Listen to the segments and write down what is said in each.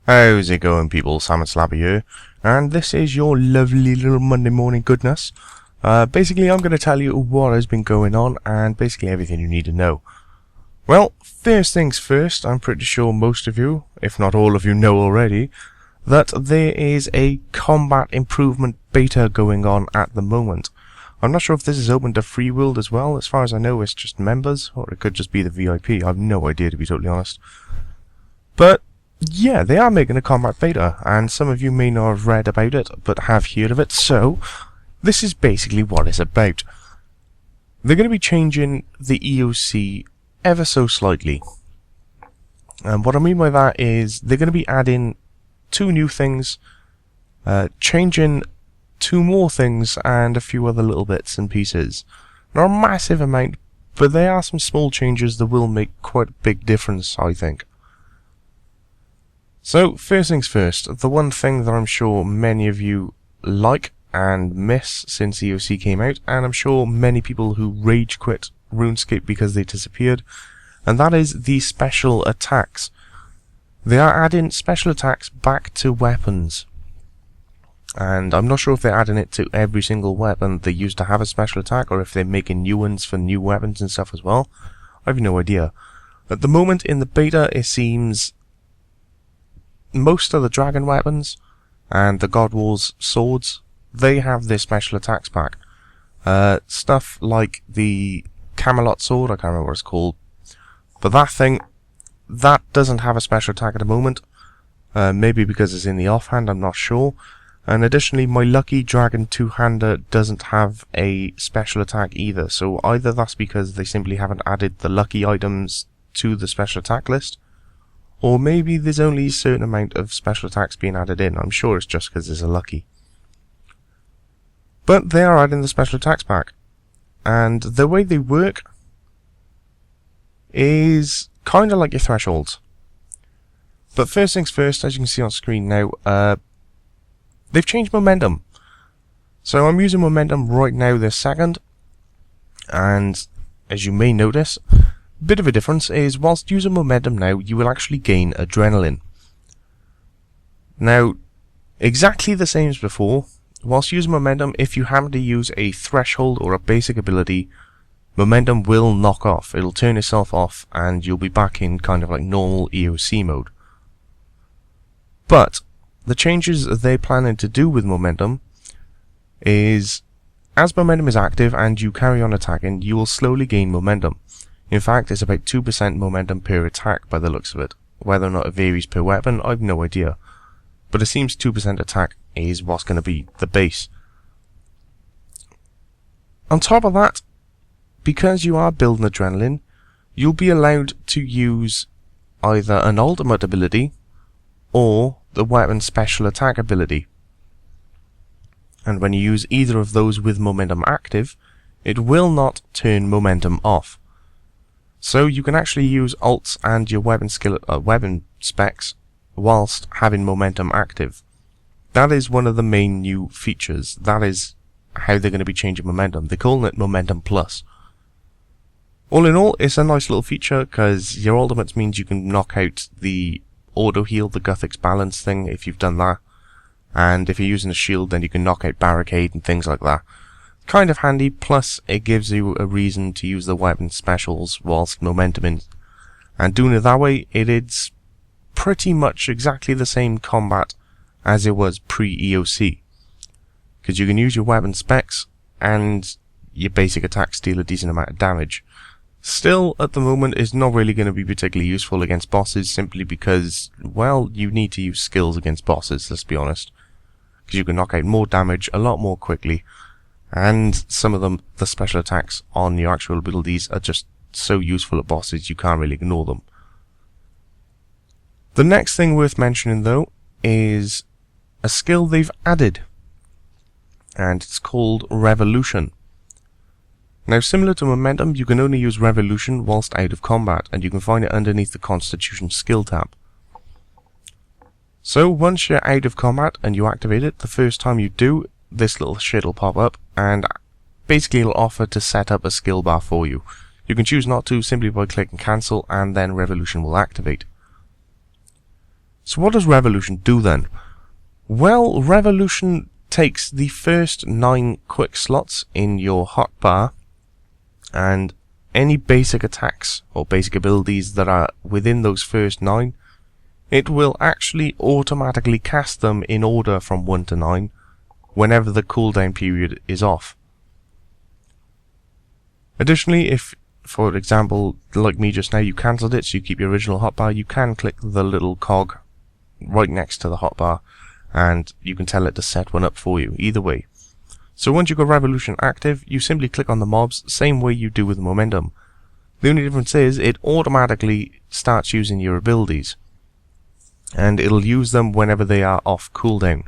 How's it going, people? Salmon Slabber here, and this is your lovely little Monday morning goodness. Basically, I'm going to tell you what has been going on and basically everything you need to know. Well, first things first, I'm pretty sure most of you, if not all of you, know already that there is a combat improvement beta going on at the moment. I'm not sure if this is open to free world as well. As far as I know, it's just members, or it could just be the VIP. I have no idea, to be totally honest. But yeah, they are making a combat beta, and some of you may not have read about it, but have heard of it, so this is basically what it's about. They're going to be changing the EOC ever so slightly. And what I mean by that is they're going to be adding 2 new things, changing 2 more things, and a few other little bits and pieces. Not a massive amount, but there are some small changes that will make quite a big difference, I think. So, first things first, the one thing that I'm sure many of you like and miss since EOC came out, and I'm sure many people who rage quit Runescape because they disappeared, and that is the special attacks. They are adding special attacks back to weapons, and I'm not sure if they're adding it to every single weapon they used to have a special attack, or if they're making new ones for new weapons and stuff as well. I have no idea. At the moment in the beta, it seems most of the dragon weapons and the God Wars swords, they have their special attacks back. Stuff like the Camelot sword, I can't remember what it's called, but that thing, that doesn't have a special attack at the moment. Maybe because it's in the offhand, I'm not sure. And additionally, my lucky dragon two-hander doesn't have a special attack either, so either that's because they simply haven't added the lucky items to the special attack list, or maybe there's only a certain amount of special attacks being added in. I'm sure it's just because there's a lucky. But they are adding the special attacks back. And the way they work is kind of like your thresholds. But first things first, as you can see on screen now, they've changed momentum. So I'm using momentum right now this second. And as you may notice, bit of a difference is whilst using momentum now, you will actually gain adrenaline. Now, exactly the same as before, whilst using momentum, if you happen to use a threshold or a basic ability, momentum will knock off. It'll turn itself off and you'll be back in kind of like normal EOC mode. But the changes they're planning to do with momentum is, as momentum is active and you carry on attacking, you will slowly gain momentum. In fact, it's about 2% momentum per attack by the looks of it. Whether or not it varies per weapon, I've no idea. But it seems 2% attack is what's going to be the base. On top of that, because you are building adrenaline, you'll be allowed to use either an ultimate ability or the weapon special attack ability. And when you use either of those with momentum active, it will not turn momentum off. So you can actually use ults and your weapon specs whilst having momentum active. That is one of the main new features. That is how they're going to be changing momentum. They're calling it Momentum Plus. All in all, it's a nice little feature because your ultimates means you can knock out the auto heal, the Guthix balance thing if you've done that. And if you're using a shield, then you can knock out barricade and things like that. Kind of handy, plus it gives you a reason to use the weapon specials whilst momentuming. And doing it that way, it is pretty much exactly the same combat as it was pre-EOC. Because you can use your weapon specs and your basic attacks deal a decent amount of damage. Still, at the moment, it's not really going to be particularly useful against bosses, simply because, well, you need to use skills against bosses, let's be honest. Because you can knock out more damage a lot more quickly. And some of them, the special attacks on your actual abilities are just so useful at bosses you can't really ignore them. The next thing worth mentioning though is a skill they've added, and it's called Revolution. Now, similar to momentum, you can only use Revolution whilst out of combat, and you can find it underneath the Constitution skill tab. So once you're out of combat and you activate it, the first time you do, this little shit will pop up, and basically it'll offer to set up a skill bar for you. You can choose not to simply by clicking cancel, and then Revolution will activate. So what does Revolution do then? Well, Revolution takes the first 9 quick slots in your hotbar, and any basic attacks or basic abilities that are within those first 9, it will actually automatically cast them in order from 1 to 9 whenever the cooldown period is off. Additionally, if, for example, like me just now, you cancelled it so you keep your original hotbar, you can click the little cog right next to the hotbar and you can tell it to set one up for you, either way. So once you've got Revolution active, you simply click on the mobs, same way you do with Momentum. The only difference is it automatically starts using your abilities, and it'll use them whenever they are off cooldown.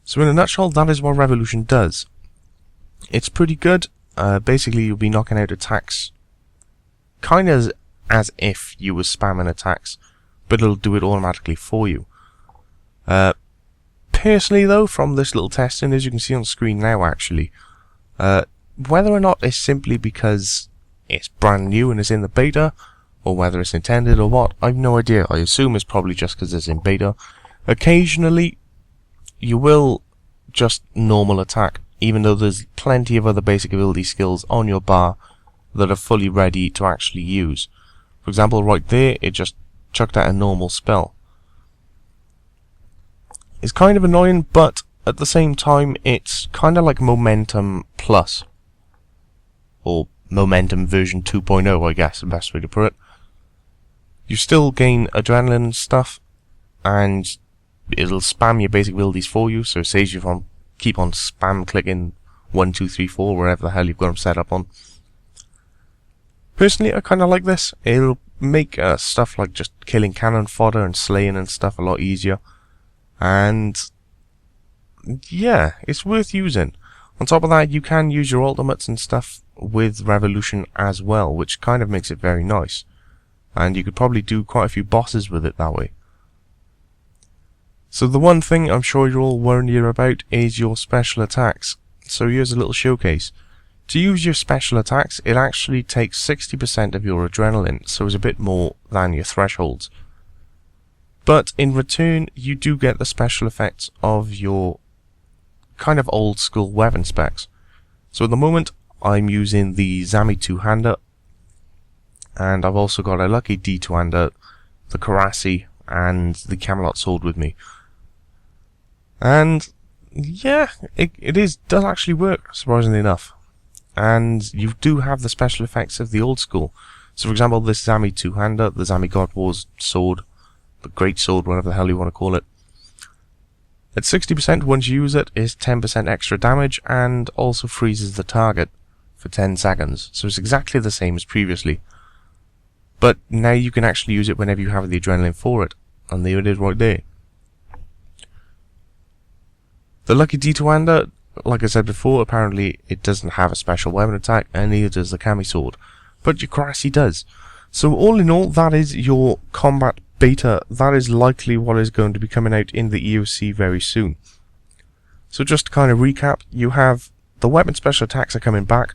So in a nutshell, that is what Revolution does. It's pretty good. Basically, you'll be knocking out attacks kind of as if you were spamming attacks, but it'll do it automatically for you. Personally though, from this little testing, as you can see on screen now actually, whether or not it's simply because it's brand new and it's in the beta, or whether it's intended or what, I've no idea. I assume it's probably just because it's in beta. Occasionally, you will just normal attack, even though there's plenty of other basic ability skills on your bar that are fully ready to actually use. For example, right there, it just chucked out a normal spell. It's kind of annoying, but at the same time, it's kind of like Momentum Plus. Or Momentum version 2.0, I guess, the best way to put it. You still gain adrenaline and stuff, and it'll spam your basic abilities for you, so it saves you from keep on spam clicking 1, 2, 3, 4, wherever the hell you've got them set up on. Personally, I kind of like this. It'll make stuff like just killing cannon fodder and slaying and stuff a lot easier. And yeah, it's worth using. On top of that, you can use your ultimates and stuff with Revolution as well, which kind of makes it very nice. And you could probably do quite a few bosses with it that way. So the one thing I'm sure you're all worried about is your special attacks. So here's a little showcase. To use your special attacks, it actually takes 60% of your adrenaline, so it's a bit more than your thresholds. But in return, you do get the special effects of your kind of old school weapon specs. So at the moment, I'm using the Zami two-hander, and I've also got a lucky D two-hander, the Karasi, and the Camelot sword with me. And yeah, it does actually work, surprisingly enough. And you do have the special effects of the old school. So for example, this Zami two-hander, the Zami God War's sword, the Great Sword, whatever the hell you want to call it. At 60%, once you use it, is 10% extra damage, and also freezes the target for 10 seconds. So it's exactly the same as previously. But now you can actually use it whenever you have the adrenaline for it. And there it is right there. The Lucky D2-hander, like I said before, apparently it doesn't have a special weapon attack, and neither does the Kami sword. But your Karasi does. So all in all, that is your combat beta. That is likely what is going to be coming out in the EOC very soon. So just to kind of recap, you have the weapon special attacks are coming back.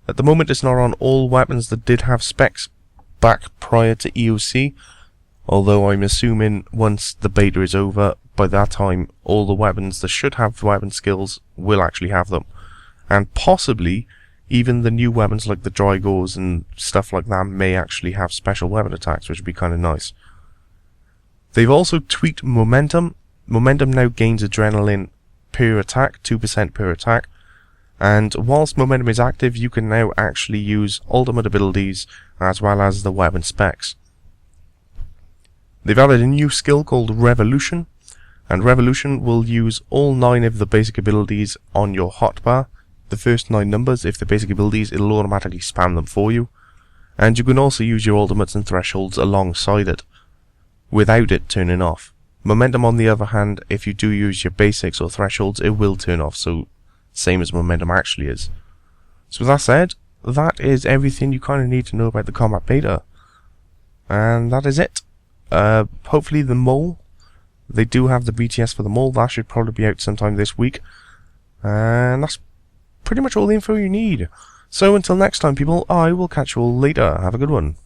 At the moment, it's not on all weapons that did have specs back prior to EOC, although I'm assuming once the beta is over, by that time all the weapons that should have weapon skills will actually have them. And possibly even the new weapons like the Drygors and stuff like that may actually have special weapon attacks, which would be kind of nice. They've also tweaked Momentum. Momentum now gains adrenaline per attack, 2% per attack. And whilst Momentum is active, you can now actually use ultimate abilities as well as the weapon specs. They've added a new skill called Revolution, and Revolution will use all 9 of the basic abilities on your hotbar. The first 9 numbers, if they're basic abilities, it'll automatically spam them for you. And you can also use your ultimates and thresholds alongside it, without it turning off. Momentum, on the other hand, if you do use your basics or thresholds, it will turn off, so same as Momentum actually is. So with that said, that is everything you kind of need to know about the combat beta. And that is it. Hopefully the mole, they do have the BTS for the mole, that should probably be out sometime this week. And that's pretty much all the info you need. So until next time people, I will catch you all later. Have a good one.